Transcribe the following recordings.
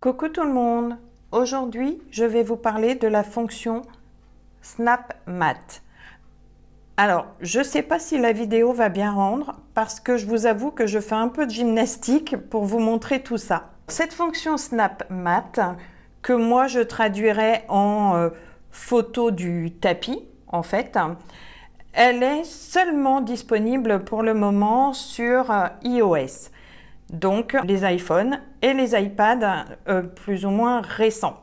Coucou tout le monde! Aujourd'hui, je vais vous parler de la fonction Snap Matte. Alors, je ne sais pas si la vidéo va bien rendre parce que je vous avoue que je fais un peu de gymnastique pour vous montrer tout ça. Cette fonction Snap Matte, que moi je traduirais en photo du tapis, en fait, elle est seulement disponible pour le moment sur iOS. Donc les iPhones et les iPads plus ou moins récents.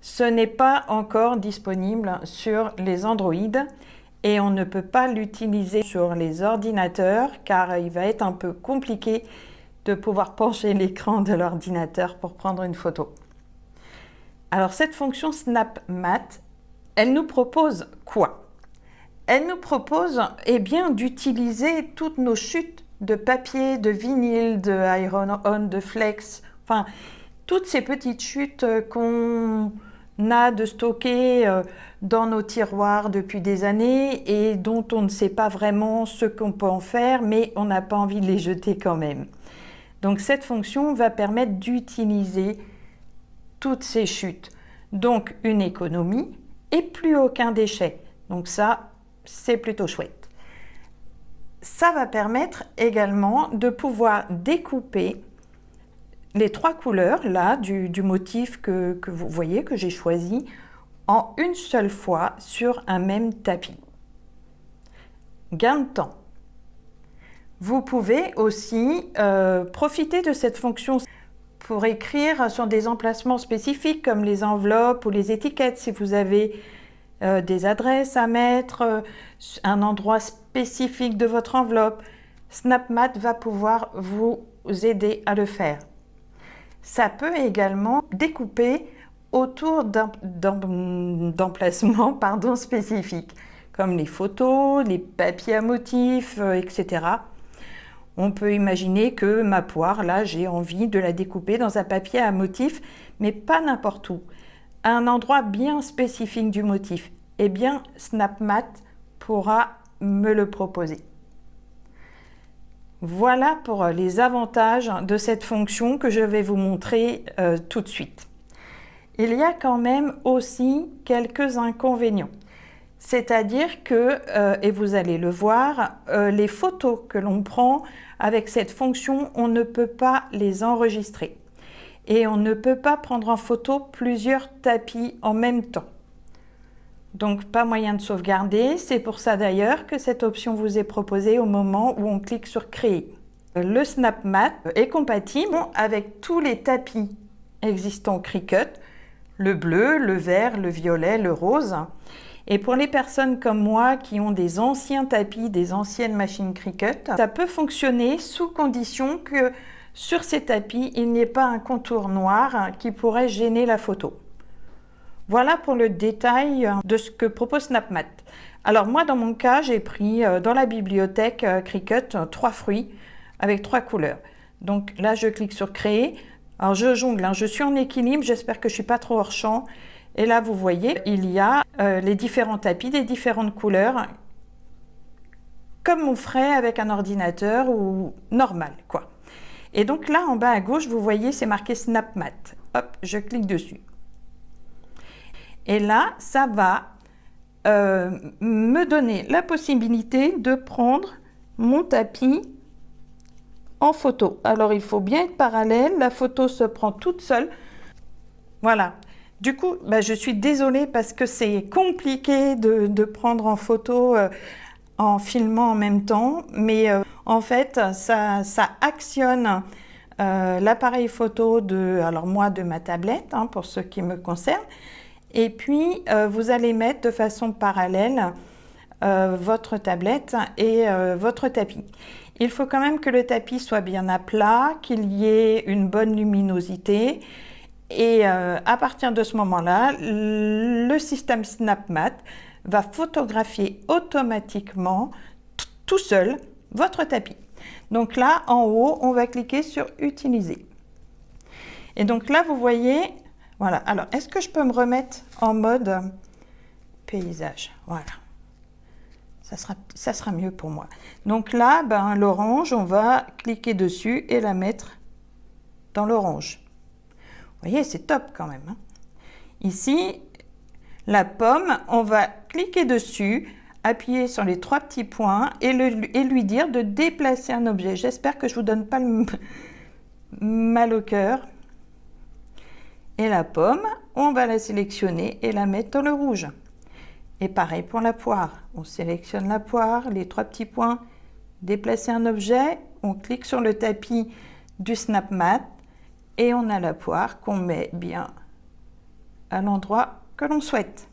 Ce n'est pas encore disponible sur les Android et on ne peut pas l'utiliser sur les ordinateurs car il va être un peu compliqué de pouvoir pencher l'écran de l'ordinateur pour prendre une photo. Alors cette fonction Snap Matte, elle nous propose quoi? Elle nous propose bien d'utiliser toutes nos chutes de papier, de vinyle, de iron-on, de flex, enfin toutes ces petites chutes qu'on a de stocker dans nos tiroirs depuis des années et dont on ne sait pas vraiment ce qu'on peut en faire, mais on n'a pas envie de les jeter quand même. Donc cette fonction va permettre d'utiliser toutes ces chutes. Donc une économie et plus aucun déchet. Donc ça, c'est plutôt chouette. Ça va permettre également de pouvoir découper les trois couleurs là du motif que vous voyez que j'ai choisi en une seule fois sur un même tapis. Gain de temps. Vous pouvez aussi profiter de cette fonction pour écrire sur des emplacements spécifiques comme les enveloppes ou les étiquettes si vous avez des adresses à mettre, un endroit spécifique de votre enveloppe. Snap Matte va pouvoir vous aider à le faire. Ça peut également découper autour d'emplacements spécifiques, comme les photos, les papiers à motifs, etc. On peut imaginer que ma poire, là, j'ai envie de la découper dans un papier à motifs, mais pas n'importe où. Un endroit bien spécifique du motif, eh bien Snap Matte pourra me le proposer. Voilà pour les avantages de cette fonction que je vais vous montrer tout de suite. Il y a quand même aussi quelques inconvénients. C'est-à-dire que, et vous allez le voir, les photos que l'on prend avec cette fonction, on ne peut pas les enregistrer. Et on ne peut pas prendre en photo plusieurs tapis en même temps. Donc pas moyen de sauvegarder, c'est pour ça d'ailleurs que cette option vous est proposée au moment où on clique sur créer. Le Snap Matte est compatible avec tous les tapis existants Cricut, le bleu, le vert, le violet, le rose. Et pour les personnes comme moi qui ont des anciens tapis, des anciennes machines Cricut, ça peut fonctionner sous condition que sur ces tapis, il n'y ait pas un contour noir qui pourrait gêner la photo. Voilà pour le détail de ce que propose Snap Matte. Alors moi, dans mon cas, j'ai pris dans la bibliothèque Cricut 3 fruits avec 3 couleurs. Donc là, je clique sur créer. Alors je jongle, je suis en équilibre, j'espère que je ne suis pas trop hors champ. Et là, vous voyez, il y a les différents tapis des différentes couleurs, comme on ferait avec un ordinateur ou normal, quoi. Et donc là, en bas à gauche, vous voyez, c'est marqué Snap Matte. Hop, je clique dessus. Et là, ça va me donner la possibilité de prendre mon tapis en photo. Alors, il faut bien être parallèle. La photo se prend toute seule. Voilà. Du coup, je suis désolée parce que c'est compliqué de prendre en photo en filmant en même temps. Mais en fait, ça actionne l'appareil photo de ma tablette, pour ce qui me concerne. Et puis, vous allez mettre de façon parallèle votre tablette et votre tapis. Il faut quand même que le tapis soit bien à plat, qu'il y ait une bonne luminosité. Et à partir de ce moment-là, le système Snap Matte va photographier automatiquement, tout seul, votre tapis. Donc là, en haut, on va cliquer sur « Utiliser ». Et donc là, vous voyez, voilà. Alors, est-ce que je peux me remettre en mode paysage? Voilà. Ça sera mieux pour moi. Donc là, l'orange, on va cliquer dessus et la mettre dans l'orange. Vous voyez, c'est top quand même, hein. Ici, la pomme, on va cliquer dessus, appuyer sur les 3 petits points et lui dire de déplacer un objet. J'espère que je ne vous donne pas le mal au cœur. Et la pomme, on va la sélectionner et la mettre dans le rouge. Et pareil pour la poire. On sélectionne la poire, les 3 petits points, déplacer un objet, on clique sur le tapis du Snap Mat et on a la poire qu'on met bien à l'endroit que l'on souhaite.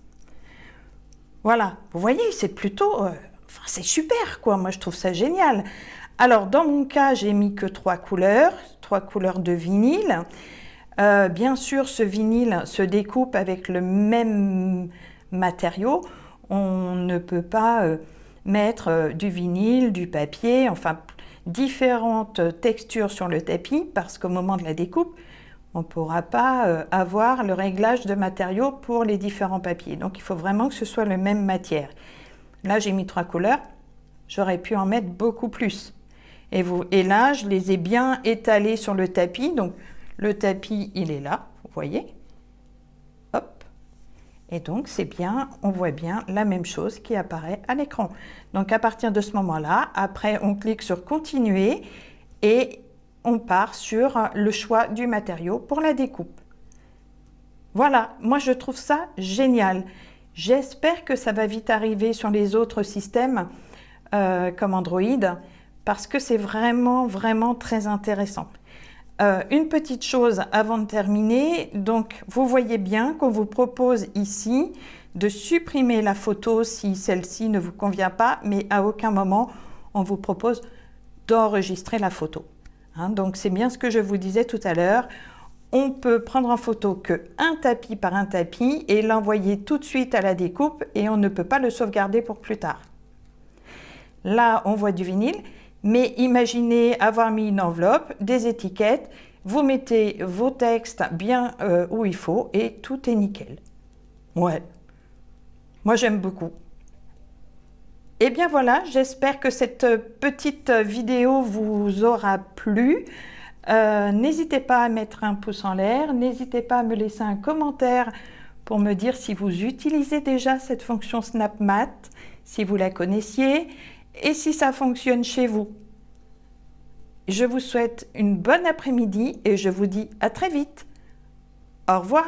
Voilà, vous voyez, c'est plutôt... enfin, c'est super, quoi. Moi, je trouve ça génial. Alors, dans mon cas, j'ai mis que 3 couleurs de vinyle. Bien sûr, ce vinyle se découpe avec le même matériau. On ne peut pas mettre du vinyle, du papier, enfin différentes textures sur le tapis parce qu'au moment de la découpe, on ne pourra pas avoir le réglage de matériaux pour les différents papiers. Donc, il faut vraiment que ce soit la même matière. Là, j'ai mis 3 couleurs. J'aurais pu en mettre beaucoup plus. Et là, je les ai bien étalés sur le tapis. Donc, le tapis, il est là, vous voyez. Hop. Et donc, c'est bien, on voit bien la même chose qui apparaît à l'écran. Donc, à partir de ce moment-là, après, on clique sur « Continuer » et on part sur le choix du matériau pour la découpe. Voilà, moi, je trouve ça génial. J'espère que ça va vite arriver sur les autres systèmes comme Android parce que c'est vraiment, vraiment très intéressant. Une petite chose avant de terminer, donc vous voyez bien qu'on vous propose ici de supprimer la photo si celle-ci ne vous convient pas, mais à aucun moment on vous propose d'enregistrer la photo. Hein, donc c'est bien ce que je vous disais tout à l'heure, on peut prendre en photo qu'un tapis par un tapis et l'envoyer tout de suite à la découpe et on ne peut pas le sauvegarder pour plus tard. Là on voit du vinyle. Mais imaginez avoir mis une enveloppe, des étiquettes, vous mettez vos textes bien où il faut et tout est nickel. Ouais, moi j'aime beaucoup. Et bien voilà, j'espère que cette petite vidéo vous aura plu. N'hésitez pas à mettre un pouce en l'air, n'hésitez pas à me laisser un commentaire pour me dire si vous utilisez déjà cette fonction Snap Mat, si vous la connaissiez. Et si ça fonctionne chez vous. Je vous souhaite une bonne après-midi et je vous dis à très vite. Au revoir.